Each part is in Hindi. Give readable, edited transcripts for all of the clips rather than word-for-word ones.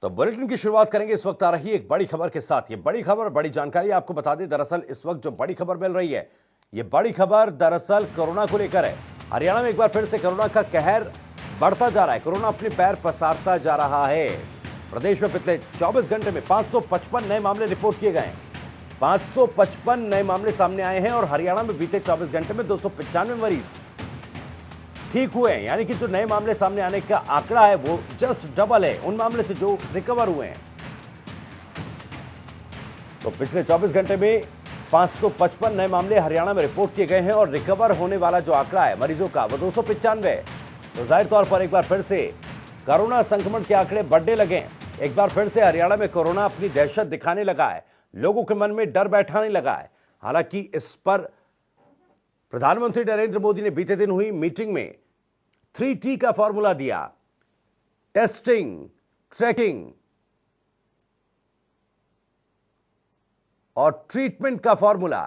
तो बुलेटिन की शुरुआत करेंगे इस वक्त आ रही एक बड़ी खबर के साथ। ये बड़ी खबर, बड़ी जानकारी आपको बता दें। दरअसल इस वक्त जो बड़ी खबर मिल रही है, ये बड़ी खबर दरअसल कोरोना को लेकर है। हरियाणा में एक बार फिर से कोरोना का कहर बढ़ता जा रहा है। कोरोना अपने पैर पसारता जा रहा है। प्रदेश में पिछले 24 घंटे में 555 नए मामले रिपोर्ट किए गए। 555 नए मामले सामने आए हैं और हरियाणा में बीते 24 घंटे में 295 मरीज ठीक हुए हैं। यानी कि जो नए मामले सामने आने का आंकड़ा है वो जस्ट डबल है उन मामले से जो रिकवर हुए हैं। तो पिछले 24 घंटे में 555 नए मामले हरियाणा में रिपोर्ट किए गए हैं और रिकवर होने वाला जो आंकड़ा है मरीजों का वो 295 है। तो जाहिर तौर पर एक बार फिर से कोरोना संक्रमण के आंकड़े बढ़ने लगे। एक बार फिर से हरियाणा में कोरोना अपनी दहशत दिखाने लगा है। लोगों के मन में डर बैठाने लगा है। हालांकि इस पर प्रधानमंत्री नरेंद्र मोदी ने बीते दिन हुई मीटिंग में 3T का फॉर्मूला दिया। टेस्टिंग, ट्रैकिंग और ट्रीटमेंट का फॉर्मूला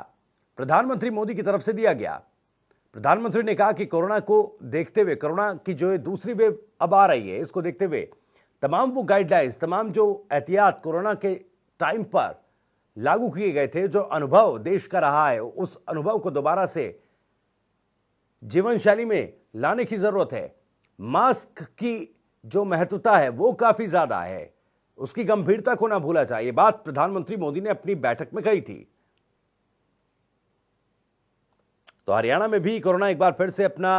प्रधानमंत्री मोदी की तरफ से दिया गया। प्रधानमंत्री ने कहा कि कोरोना को देखते हुए, कोरोना की जो दूसरी वेव अब आ रही है, इसको देखते हुए तमाम वो गाइडलाइंस, तमाम जो एहतियात कोरोना के टाइम पर लागू किए गए थे, जो अनुभव देश का रहा है, उस अनुभव को दोबारा से जीवन शैली में लाने की जरूरत है। मास्क की जो महत्वता है वो काफी ज्यादा है, उसकी गंभीरता को ना भूला जाए। ये बात प्रधानमंत्री मोदी ने अपनी बैठक में कही थी। तो हरियाणा में भी कोरोना एक बार फिर से अपना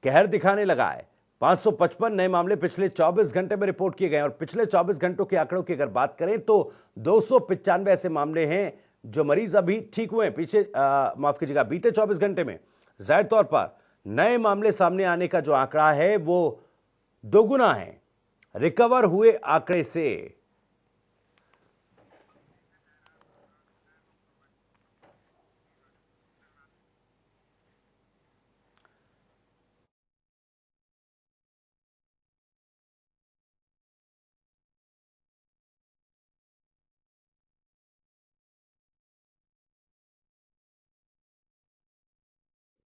कहर दिखाने लगा है। 555 नए मामले पिछले 24 घंटे में रिपोर्ट किए गए और पिछले 24 घंटों के आंकड़ों की अगर बात करें तो 295 ऐसे मामले हैं जो मरीज अभी ठीक हुए हैं। माफ कीजिएगा, बीते 24 घंटे में जाहिर तौर पर नए मामले सामने आने का जो आंकड़ा है वो दोगुना है रिकवर हुए आंकड़े से।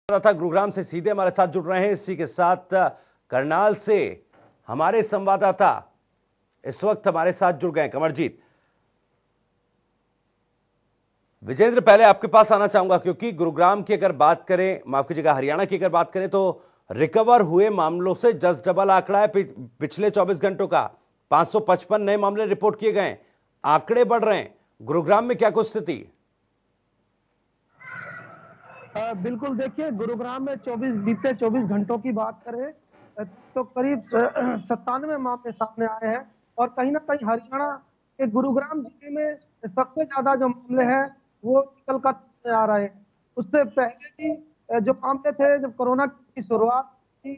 था गुरुग्राम से सीधे हमारे साथ जुड़ रहे हैं। इसी के साथ करनाल से हमारे संवाददाता इस वक्त हमारे साथ जुड़ गए, कमरजीत। विजेंद्र, पहले आपके पास आना चाहूंगा क्योंकि गुरुग्राम की अगर बात करें, माफ कीजिएगा हरियाणा की अगर बात करें तो रिकवर हुए मामलों से जस्ट डबल आंकड़ा है पिछले 24 घंटों का। 555 नए मामले रिपोर्ट किए गए, आंकड़े बढ़ रहे हैं। गुरुग्राम में क्या कुछ स्थिति? बिल्कुल, देखिए गुरुग्राम में बीते 24 घंटों की बात करें तो करीब 97 मामले सामने आए हैं और कहीं ना कहीं हरियाणा के गुरुग्राम जिले में सबसे ज्यादा जो मामले हैं वो निकल कर आ रहे हैं। उससे पहले भी जो मामले थे, जब कोरोना की शुरुआत थी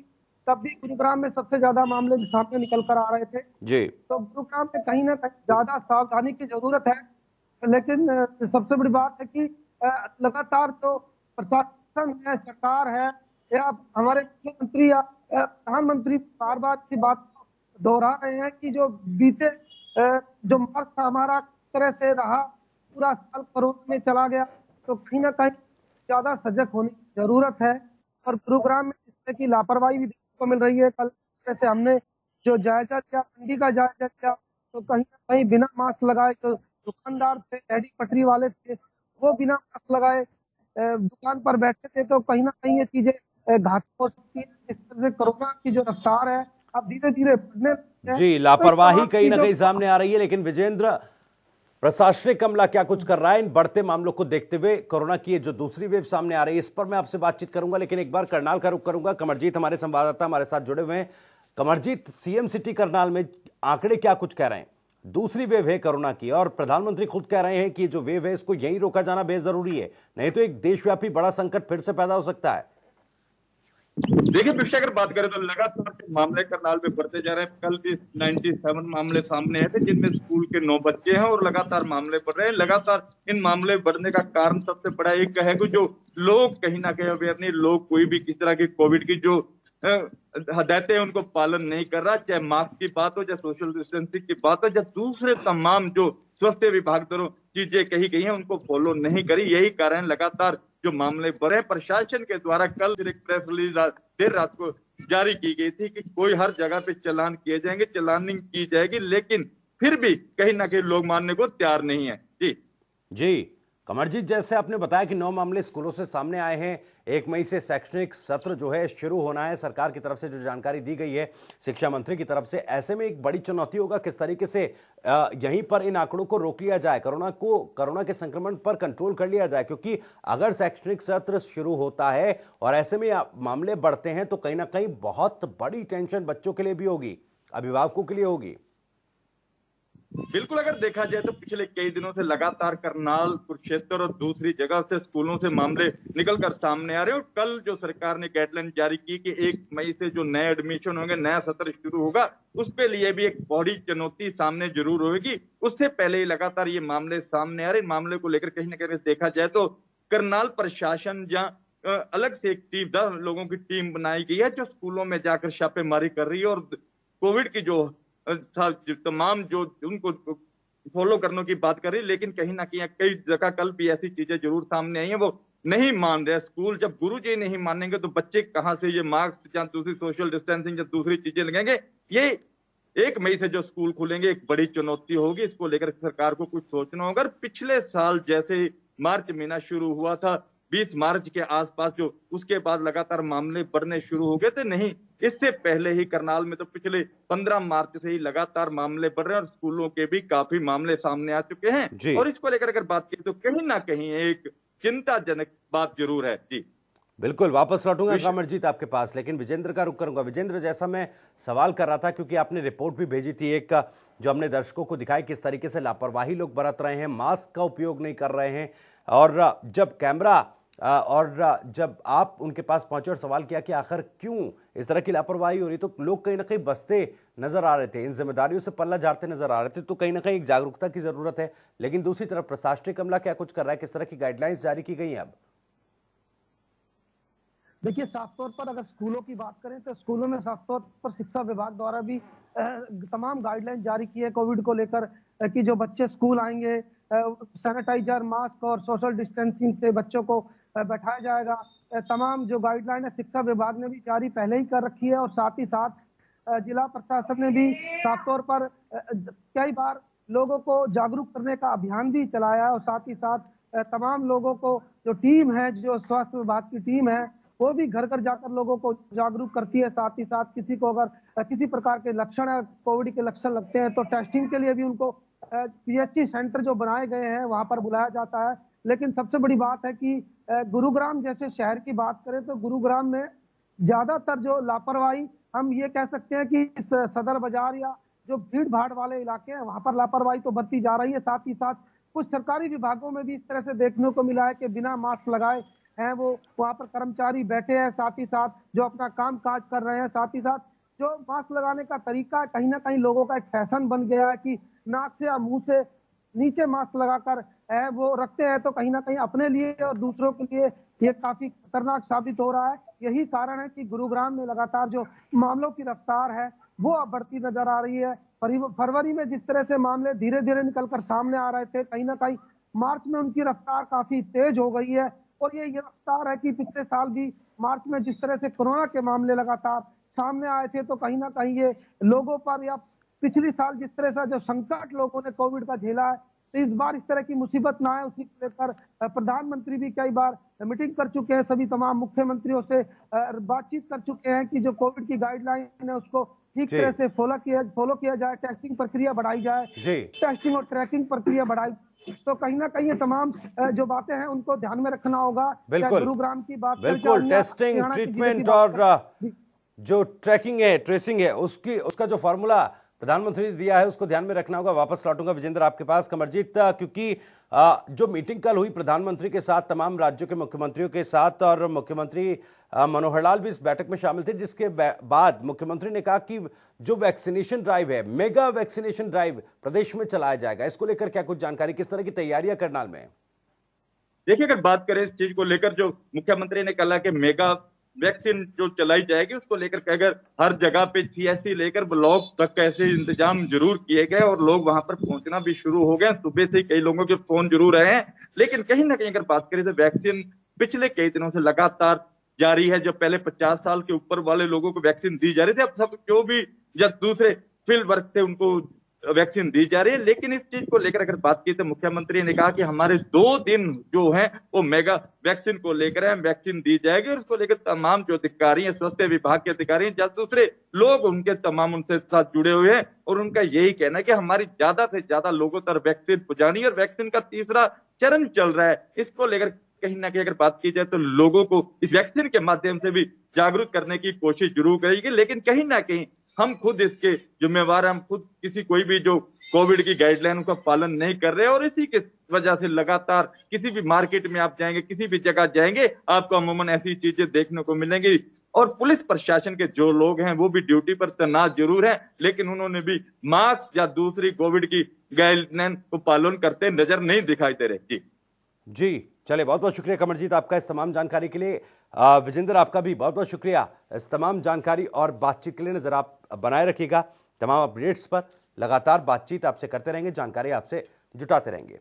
तब भी गुरुग्राम में सबसे ज्यादा मामले सामने निकल कर आ रहे थे जी। तो गुरुग्राम में कहीं ना कहीं ज्यादा सावधानी की जरूरत है। लेकिन सबसे बड़ी बात है कि लगातार जो प्रशासन है, सरकार है या हमारे मुख्यमंत्री या प्रधानमंत्री बार बार की बात दोहरा रहे हैं कि जो बीते जो मार्च हमारा तरह से रहा, पूरा साल कोरोना में चला गया, तो कहीं ना कहीं ज्यादा सजग होने की जरूरत है। और गुरुग्राम में इस तरह की लापरवाही भी देखने को मिल रही है। कल जैसे हमने जो जायजा लिया, मंडी का जायजा लिया, तो कहीं ना कहीं बिना मास्क लगाए जो दुकानदार थे, रेहड़ी पटरी वाले थे, वो बिना मास्क लगाए दुकान पर बैठे थे। तो कहीं ना कहीं ये चीजें घातक हो सकती है। इस तरह से कोरोना की जो रफ्तार है अब धीरे धीरे बढ़ने जी, लापरवाही कहीं ना कहीं सामने आ रही है। लेकिन विजेंद्र, प्रशासनिक अमला क्या कुछ कर रहा है इन बढ़ते मामलों को देखते हुए? कोरोना की जो दूसरी वेव सामने आ रही है, इस पर मैं आपसे बातचीत करूंगा, लेकिन एक बार करनाल का रुख करूंगा। कमरजीत हमारे संवाददाता हमारे साथ जुड़े हुए हैं। कमरजीत, सीएम सिटी करनाल में आंकड़े क्या कुछ कह रहे हैं? दूसरी वेव है कोरोना की और प्रधानमंत्री खुद कह रहे हैं कि जो वेव है इसको यहीं रोका जाना बेजरूरी है, नहीं तो एक देशव्यापी बड़ा संकट फिर से पैदा हो सकता है। देखिए पिछले अगर बात करें तो लगातार मामले करनाल में बढ़ते जा रहे हैं। कल भी 97 मामले सामने आए थे जिनमें स्कूल के 9 बच्चे हैं और लगातार मामले बढ़ रहे हैं। लगातार इन मामले बढ़ने का कारण सबसे बड़ा एक है कि जो लोग कहीं ना कहीं अवेयर नहीं, लोग कोई भी किस तरह की कोविड की जो हदायतें हैं उनको पालन नहीं कर रहा, चाहे मास्क की बात हो, चाहे सोशल डिस्टेंसिंग की बात हो, चाहे दूसरे तमाम जो स्वास्थ्य विभाग द्वारा चीजें कही गई हैं उनको फॉलो नहीं करी। यही कारण लगातार जो मामले बढ़े। प्रशासन के द्वारा कल एक प्रेस रिलीज देर रात को जारी की गई थी कि कोई हर जगह पे चालान किए जाएंगे, चालानिंग की जाएगी, लेकिन फिर भी कहीं ना कहीं लोग मानने को तैयार नहीं है। जी जी, कमरजीत, जैसे आपने बताया कि 9 मामले स्कूलों से सामने आए हैं। 1 मई से शैक्षणिक सत्र जो है शुरू होना है, सरकार की तरफ से जो जानकारी दी गई है शिक्षा मंत्री की तरफ से। ऐसे में एक बड़ी चुनौती होगा किस तरीके से यहीं पर इन आंकड़ों को रोक लिया जाए, कोरोना के संक्रमण पर कंट्रोल कर लिया जाए, क्योंकि अगर शैक्षणिक सत्र शुरू होता है और ऐसे में मामले बढ़ते हैं तो कहीं ना कहीं बहुत बड़ी टेंशन बच्चों के लिए भी होगी, अभिभावकों के लिए होगी। बिल्कुल, अगर देखा जाए तो पिछले कई दिनों से लगातार करनाल, कुरुक्षेत्र और दूसरी जगह से स्कूलों से मामले निकलकर सामने आ रहे हैं। और कल जो सरकार ने गाइडलाइन जारी की कि 1 मई से जो नए एडमिशन होंगे, नया सत्र शुरू होगा, उस पे लिए भी एक बड़ी चुनौती सामने जरूर होगी। उससे पहले ही लगातार ये मामले सामने आ रहे। इन मामले को लेकर कहीं ना कहीं देखा जाए तो करनाल प्रशासन जहाँ अलग से एक टीम, 10 लोगों की टीम बनाई गई है जो स्कूलों में जाकर छापेमारी कर रही है और कोविड की जो तमाम जो उनको फॉलो करने की बात कर रही है। लेकिन कहीं ना कहीं कई जगह कल भी ऐसी चीजें जरूर सामने आई हैं, वो नहीं मान रहे। स्कूल जब गुरुजी नहीं मानेंगे तो बच्चे कहां से ये मास्क या दूसरी सोशल डिस्टेंसिंग या दूसरी चीजें लगेंगे। ये 1 मई से जो स्कूल खुलेंगे एक बड़ी चुनौती होगी। इसको लेकर सरकार को कुछ सोचना होगा। पिछले साल जैसे मार्च महीना शुरू हुआ था, 20 मार्च के आसपास, जो उसके बाद लगातार मामले बढ़ने शुरू हो गए थे, नहीं, इससे पहले ही करनाल में तो पिछले 15 मार्च से ही लगातार मामले बढ़ रहे हैं और स्कूलों के भी काफी मामले सामने आ चुके हैं। और इसको लेकर अगर बात की तो कहीं ना कहीं एक चिंताजनक बात जरूर है। जी बिल्कुल, वापस लौटूंगा कमरजीत आपके पास, लेकिन विजेंद्र का रुख करूंगा। विजेंद्र, जैसा मैं सवाल कर रहा था, क्योंकि आपने रिपोर्ट भी भेजी थी एक जो हमने दर्शकों को दिखाई किस तरीके से लापरवाही लोग बरत रहे हैं, मास्क का उपयोग नहीं कर रहे हैं, और जब कैमरा और जब आप उनके पास पहुंचे और सवाल किया कि आखिर क्यों इस तरह की लापरवाही हो रही, तो लोग कहीं ना कहीं बसते नजर आ रहे थे, इन जिम्मेदारियों से पल्ला झाड़ते नजर आ रहे थे। तो कहीं ना कहीं एक जागरूकता की जरूरत है। लेकिन दूसरी तरफ प्रशासनिक अमला क्या कुछ कर रहा है, किस तरह की गाइडलाइंस जारी की गई हैं? अब देखिए, साफ तौर पर अगर स्कूलों की बात करें तो स्कूलों में साफ तौर पर शिक्षा विभाग द्वारा भी तमाम गाइडलाइन जारी की है कोविड को लेकर, कि जो बच्चे स्कूल आएंगे सैनिटाइजर, मास्क और सोशल डिस्टेंसिंग से बच्चों को बैठाया जाएगा। तमाम जो गाइडलाइन है शिक्षा विभाग ने भी जारी पहले ही कर रखी है। और साथ ही साथ जिला प्रशासन ने भी साफ तौर पर कई बार लोगों को जागरूक करने का अभियान भी चलाया है। और साथ ही साथ तमाम लोगों को जो टीम है, जो स्वास्थ्य विभाग की टीम है, वो भी घर घर जाकर लोगों को जागरूक करती है। साथ ही साथ किसी को अगर किसी प्रकार के लक्षण है, कोविड के लक्षण लगते हैं, तो टेस्टिंग के लिए भी उनको पीएचसी सेंटर जो बनाए गए हैं वहां पर बुलाया जाता है। लेकिन सबसे बड़ी बात है कि गुरुग्राम जैसे शहर की बात करें तो गुरुग्राम में ज्यादातर जो लापरवाही, हम ये कह सकते हैं कि इस सदर बाजार या जो भीड़ भाड़ वाले इलाके हैं वहां पर लापरवाही तो बरती जा रही है। साथ ही साथ कुछ सरकारी विभागों में भी इस तरह से देखने को मिला है कि बिना मास्क लगाए हैं वो वहां पर कर्मचारी बैठे हैं, साथ ही साथ जो अपना काम काज कर रहे हैं। साथ ही साथ जो मास्क लगाने का तरीका कहीं ना कहीं लोगों का एक फैशन बन गया है कि नाक से या मुंह से नीचे मास्क लगाकर वो रखते हैं, तो कहीं ना कहीं अपने लिए और दूसरों के लिए ये काफी खतरनाक साबित हो रहा है। यही कारण है कि गुरुग्राम में लगातार जो मामलों की रफ्तार है वो अब बढ़ती नजर आ रही है। फरवरी में जिस तरह से मामले धीरे धीरे निकलकर सामने आ रहे थे, कहीं ना कहीं मार्च में उनकी रफ्तार काफी तेज हो गई है। और ये रफ्तार है कि पिछले साल भी मार्च में जिस तरह से कोरोना के मामले लगातार सामने आए थे, तो कहीं ना कहीं ये लोगों पर, या पिछली साल जिस तरह से जो संकट लोगों ने कोविड का झेला है, तो इस बार इस तरह की मुसीबत ना आए, उसी को लेकर प्रधानमंत्री भी कई बार मीटिंग कर चुके हैं, सभी तमाम मुख्यमंत्रियों से बातचीत कर चुके हैं कि जो कोविड की गाइडलाइन है उसको ठीक तरह से फॉलो किया जाए, टेस्टिंग प्रक्रिया बढ़ाई जाए, टेस्टिंग और ट्रैकिंग प्रक्रिया बढ़ाई। तो कहीं ना कहीं ये तमाम जो बातें हैं उनको ध्यान में रखना होगा। बिल्कुल, गुरुग्राम की बात, बिल्कुल, टेस्टिंग, ट्रीटमेंट और जो ट्रैकिंग है, ट्रेसिंग है, उसका जो फॉर्मूला प्रधानमंत्री ने दिया है उसको ध्यान में रखना होगा। वापस लौटूंगा विजेंद्र आपके पास। कमरजीत, क्योंकि जो मीटिंग कल हुई प्रधानमंत्री के साथ, तमाम राज्यों के मुख्यमंत्रियों के साथ, और मुख्यमंत्री मनोहर लाल भी इस बैठक में शामिल थे, जिसके बाद मुख्यमंत्री ने कहा कि जो वैक्सीनेशन ड्राइव है, मेगा वैक्सीनेशन ड्राइव प्रदेश में चलाया जाएगा। इसको लेकर क्या कुछ जानकारी, किस तरह की तैयारियां करनाल में? देखिए, अगर बात करें इस चीज को लेकर, जो मुख्यमंत्री ने कहा कि मेगा वैक्सीन जो चलाई जाएगी, उसको लेकर अगर हर जगह पे सीएससी लेकर ब्लॉक तक कैसे इंतजाम जरूर किए गए और लोग वहां पर पहुंचना भी शुरू हो गए। सुबह से कई लोगों के फोन जरूर आए हैं। लेकिन कहीं ना कहीं अगर बात करें तो वैक्सीन पिछले कई दिनों से लगातार जारी है। जो पहले 50 साल के ऊपर वाले लोगों को वैक्सीन दी जा रही थी, अब सब जो भी जब दूसरे फील्ड वर्क थे उनको वैक्सीन दी जा रही है। लेकिन इस चीज को लेकर अगर बात की तो मुख्यमंत्री ने कहा कि हमारे 2 दिन जो है वो मेगा वैक्सीन को लेकर है, वैक्सीन दी जाएगी और इसको लेकर तमाम जो अधिकारी हैं, स्वास्थ्य विभाग के अधिकारी हैं या दूसरे लोग उनके तमाम उनसे साथ जुड़े हुए हैं और उनका यही कहना है कि हमारी ज्यादा से ज्यादा लोगों तक वैक्सीन पहुंचानी है और वैक्सीन का तीसरा चरण चल रहा है। इसको लेकर कहीं ना कहीं अगर बात की जाए तो लोगों को इस वैक्सीन के माध्यम से भी जागरूक करने की कोशिश जरूर करेगी, लेकिन कहीं ना कहीं हम खुद इसके जिम्मेवार हैं। हम खुद कोई भी जो कोविड की गाइडलाइन का पालन नहीं कर रहे और इसी के वजह से लगातार किसी भी मार्केट में आप जाएंगे, किसी भी जगह जाएंगे, आपको अमूमन ऐसी चीजें देखने को मिलेंगी। और पुलिस प्रशासन के जो लोग हैं वो भी ड्यूटी पर तैनात जरूर हैं, लेकिन उन्होंने भी मास्क या दूसरी कोविड की गाइडलाइन को पालन करते नजर नहीं दिखाई दे रहे। जी चलिए, बहुत बहुत शुक्रिया कमरजीत आपका इस तमाम जानकारी के लिए। विजेंद्र आपका भी बहुत बहुत शुक्रिया इस तमाम जानकारी और बातचीत के लिए। नजर आप बनाए रखिएगा तमाम अपडेट्स पर, लगातार बातचीत आपसे करते रहेंगे, जानकारी आपसे जुटाते रहेंगे।